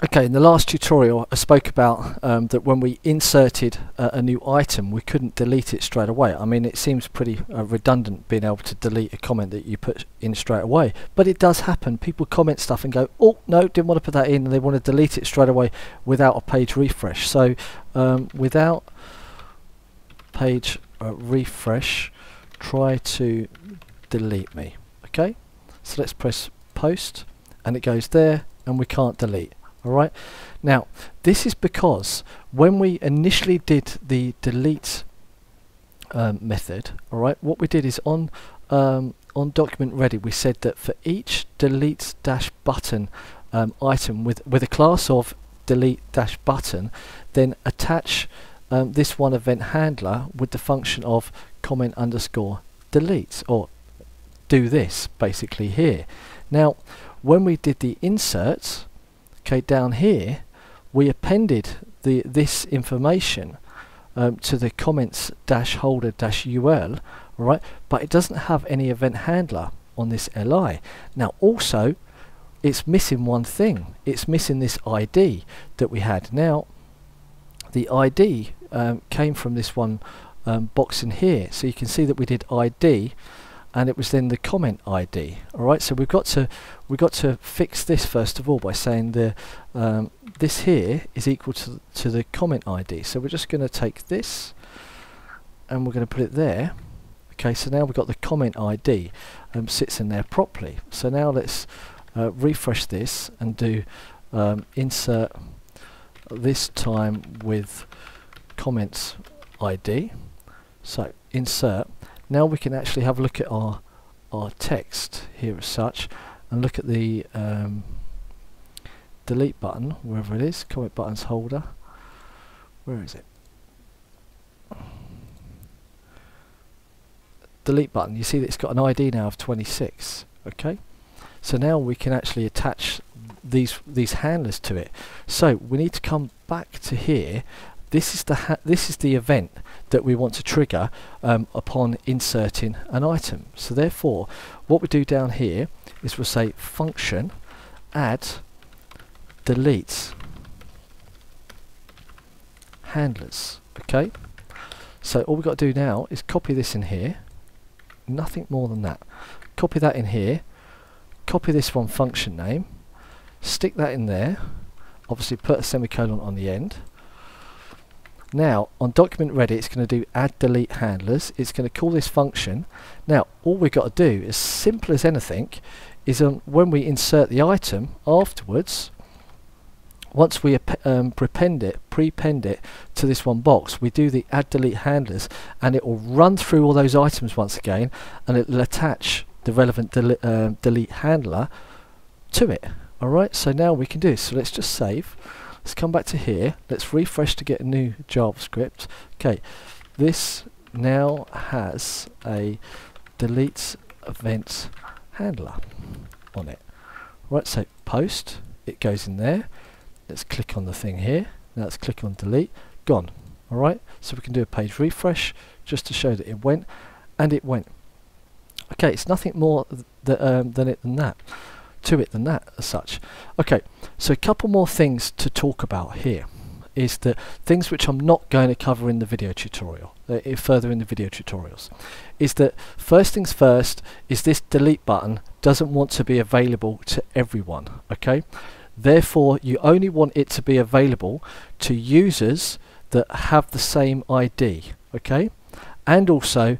Okay, in the last tutorial I spoke about that when we inserted a new item we couldn't delete it straight away. I mean, it seems pretty redundant being able to delete a comment that you put in straight away, but it does happen. People comment stuff and go, oh no, didn't want to put that in, and they want to delete it straight away without a page refresh. So without page refresh, try to delete me. Okay, so let's press post and it goes there and we can't delete. Alright, now this is because when we initially did the delete method, alright, what we did is on document ready we said that for each delete-button item with a class of delete-button, then attach this one event handler with the function of comment_delete, or do this basically here. Now when we did the insert, okay, down here we appended this information to the comments holder ul, right, but it doesn't have any event handler on this li. Now also it's missing one thing, it's missing this ID that we had. Now the ID came from this one box in here, so you can see that we did ID and it was then the comment ID. Alright, so we've got to fix this first of all by saying the this here is equal to the comment ID. So we're just going to take this and we're going to put it there. Okay, so now we've got the comment ID sits in there properly. So now let's refresh this and do insert this time with comments ID. So insert. Now we can actually have a look at our text here as such and look at the delete button, wherever it is, comment buttons holder. Where is it? Delete button. You see that it's got an ID now of 26. Okay, so now we can actually attach these handlers to it. So we need to come back to here. This is the event that we want to trigger upon inserting an item. So therefore what we do down here is we'll say function add delete handlers. Okay, so all we've got to do now is copy this in here, nothing more than that. Copy that in here, copy this one function name, stick that in there, obviously put a semicolon on the end. Now on document ready it's going to do add delete handlers, it's going to call this function. Now all we've got to do, as simple as anything, is when we insert the item afterwards, once we prepend it to this one box, we do the add delete handlers and it will run through all those items once again and it will attach the relevant delete handler to it. Alright, so now we can do this. So let's just save. Let's come back to here, let's refresh to get a new JavaScript. Okay, this now has a delete event handler on it. Right, so post, it goes in there. Let's click on the thing here. Now let's click on delete, gone. Alright, so we can do a page refresh just to show that it went, and it went. Okay, it's nothing more than that as such. Okay, so a couple more things to talk about here is that things which I'm not going to cover in the video tutorial, further in the video tutorials, is that first things first is this delete button doesn't want to be available to everyone. Okay, therefore you only want it to be available to users that have the same ID. Okay, and also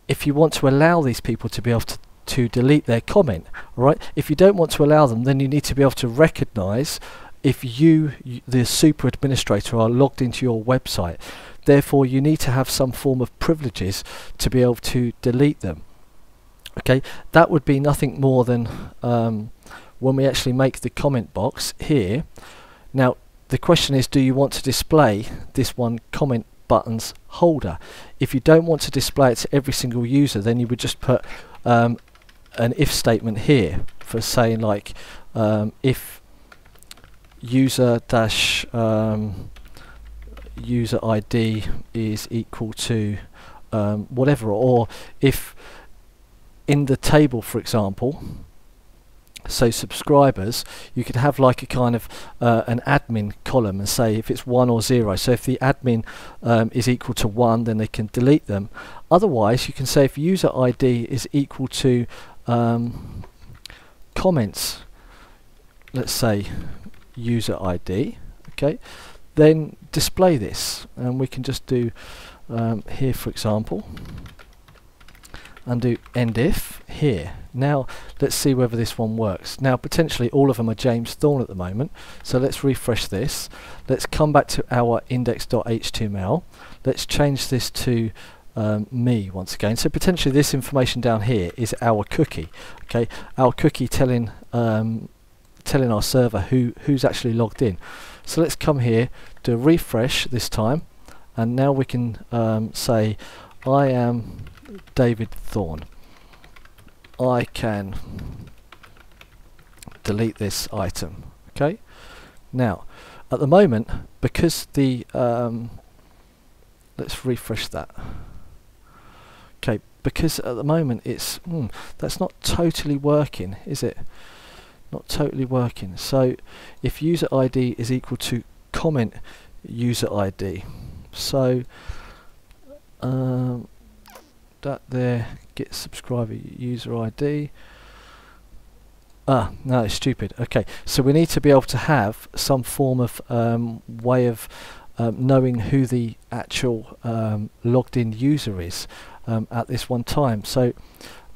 if you want to allow these people to be able to delete their comment, right? If you don't want to allow them, then you need to be able to recognize if you, the super administrator, are logged into your website. Therefore you need to have some form of privileges to be able to delete them. Okay, that would be nothing more than when we actually make the comment box here. Now the question is, do you want to display this one comment buttons holder? If you don't want to display it to every single user, then you would just put an if statement here for saying like if user dash user ID is equal to whatever, or if in the table, for example, So subscribers, you could have like a kind of an admin column and say if it's 1 or 0. So if the admin is equal to 1, then they can delete them. Otherwise, you can say if user ID is equal to comments, let's say user ID, okay, then display this, and we can just do here, for example, and do end if here. Now let's see whether this one works. Now potentially all of them are James Thorne at the moment, so let's refresh this. Let's come back to our index.html. Let's change this to me once again. So potentially this information down here is our cookie, okay, our cookie telling telling our server who's actually logged in. So let's come here, do a refresh this time, and now we can say I am David Thorne. I can delete this item. Okay. Now, at the moment, because the let's refresh that. Okay, because at the moment it's that's not totally working, is it? Not totally working. So if user ID is equal to comment user ID, so that there, get subscriber user ID. No, it's stupid. Okay, so we need to be able to have some form of way of knowing who the actual logged in user is at this one time. So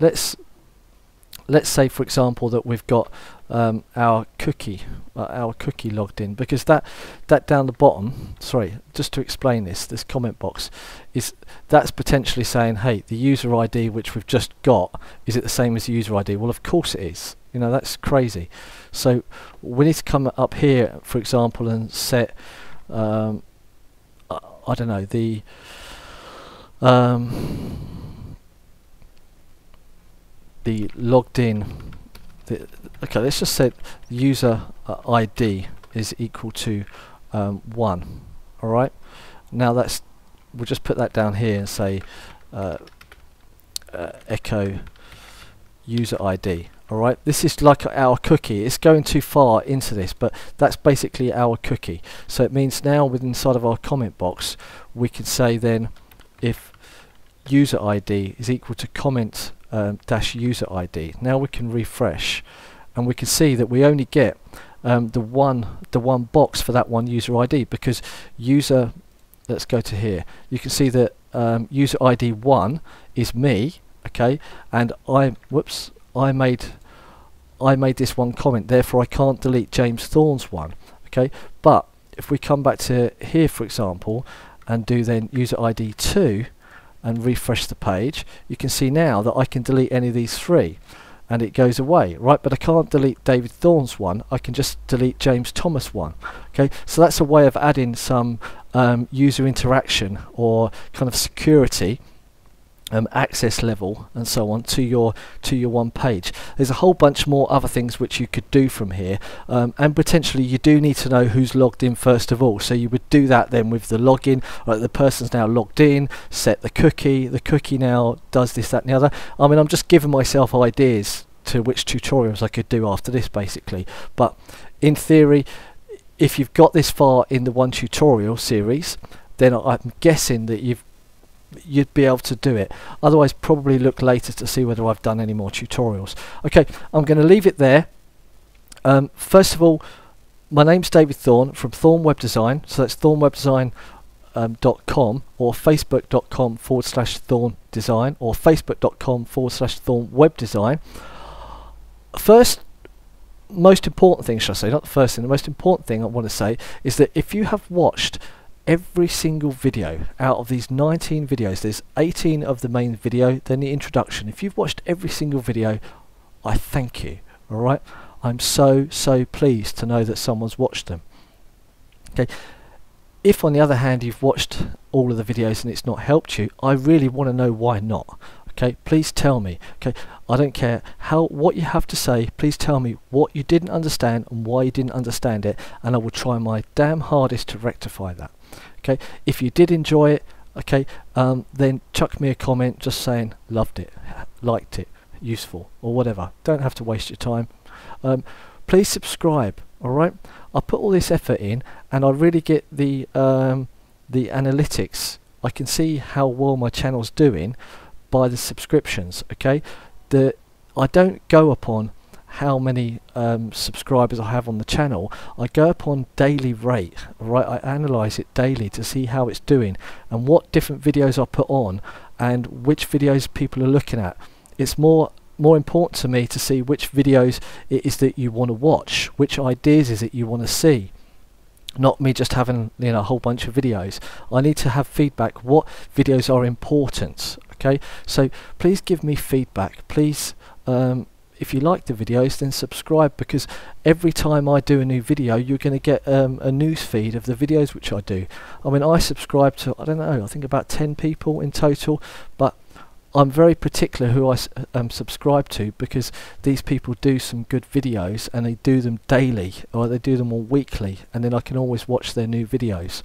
let's say, for example, that we've got our cookie logged in, because that down the bottom, sorry, just to explain this comment box, that's potentially saying, hey, the user ID which we've just got, is it the same as the user ID? Well, of course it is. You know, that's crazy. So we need to come up here, for example, and set I don't know, the logged in, okay, let's just set user ID is equal to 1. Alright, now we'll just put that down here and say echo user ID. Alright, this is like our cookie. It's going too far into this, but that's basically our cookie. So it means now within inside of our comment box we can say then if user ID is equal to comment dash user ID. Now we can refresh and we can see that we only get the one box for that one user ID, because user, let's go to here, you can see that user ID 1 is me, okay, and I made this one comment, therefore I can't delete James Thorne's one, okay. But if we come back to here, for example, and do then user ID 2 and refresh the page, you can see now that I can delete any of these 3 and it goes away, right? But I can't delete David Thorne's one, I can just delete James Thomas one. Okay, so that's a way of adding some user interaction or kind of security, access level and so on to your one page. There's a whole bunch more other things which you could do from here, and potentially you do need to know who's logged in first of all, so you would do that then with the login, like the person's now logged in, set the cookie now does this, that and the other. I mean, I'm just giving myself ideas to which tutorials I could do after this basically, but in theory if you've got this far in the one tutorial series, then I'm guessing that you'd be able to do it. Otherwise probably look later to see whether I've done any more tutorials. Okay, I'm going to leave it there. First of all, my name's David Thorne from Thorne Web Design, so that's thornewebdesign.com or facebook.com/Thorne Design or facebook.com/Thorne Web Design. First, most important thing, should I say, not the first thing, the most important thing I want to say is that if you have watched every single video out of these 19 videos, there's 18 of the main video, then the introduction. If you've watched every single video, I thank you. Alright, I'm so pleased to know that someone's watched them. Okay, if on the other hand you've watched all of the videos and it's not helped you, I really want to know why not. Okay, please tell me. Okay, I don't care what you have to say, please tell me what you didn't understand and why you didn't understand it, and I will try my damn hardest to rectify that. Okay, if you did enjoy it, okay, then chuck me a comment just saying loved it, liked it, useful or whatever. Don't have to waste your time. Please subscribe. Alright, I put all this effort in and I really get the analytics. I can see how well my channel's doing by the subscriptions. Okay, I don't go upon how many subscribers I have on the channel. I go upon daily rate. Right, I analyze it daily to see how it's doing and what different videos I put on and which videos people are looking at. It's more important to me to see which videos it is that you want to watch, which ideas is it you want to see, not me just having, you know, a whole bunch of videos. I need to have feedback. What videos are important? Okay, so please give me feedback. Please, if you like the videos, then subscribe, because every time I do a new video, you're going to get a news feed of the videos which I do. I mean, I subscribe to, I don't know, I think about 10 people in total, but I'm very particular who I subscribe to, because these people do some good videos and they do them daily, or they do them all weekly, and then I can always watch their new videos.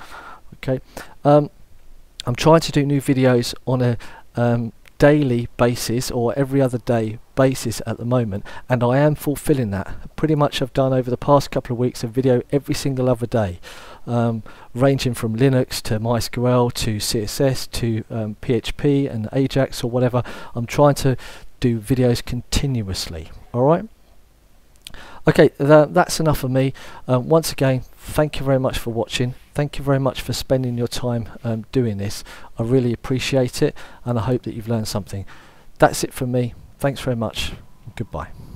Okay, I'm trying to do new videos on a daily basis or every other day basis at the moment, and I am fulfilling that. Pretty much I've done over the past couple of weeks a video every single other day, ranging from Linux to MySQL to CSS to PHP and AJAX or whatever. I'm trying to do videos continuously. Alright, okay, that's enough of me. Once again, thank you very much for watching. Thank you very much for spending your time doing this. I really appreciate it, and I hope that you've learned something. That's it from me. Thanks very much. Goodbye.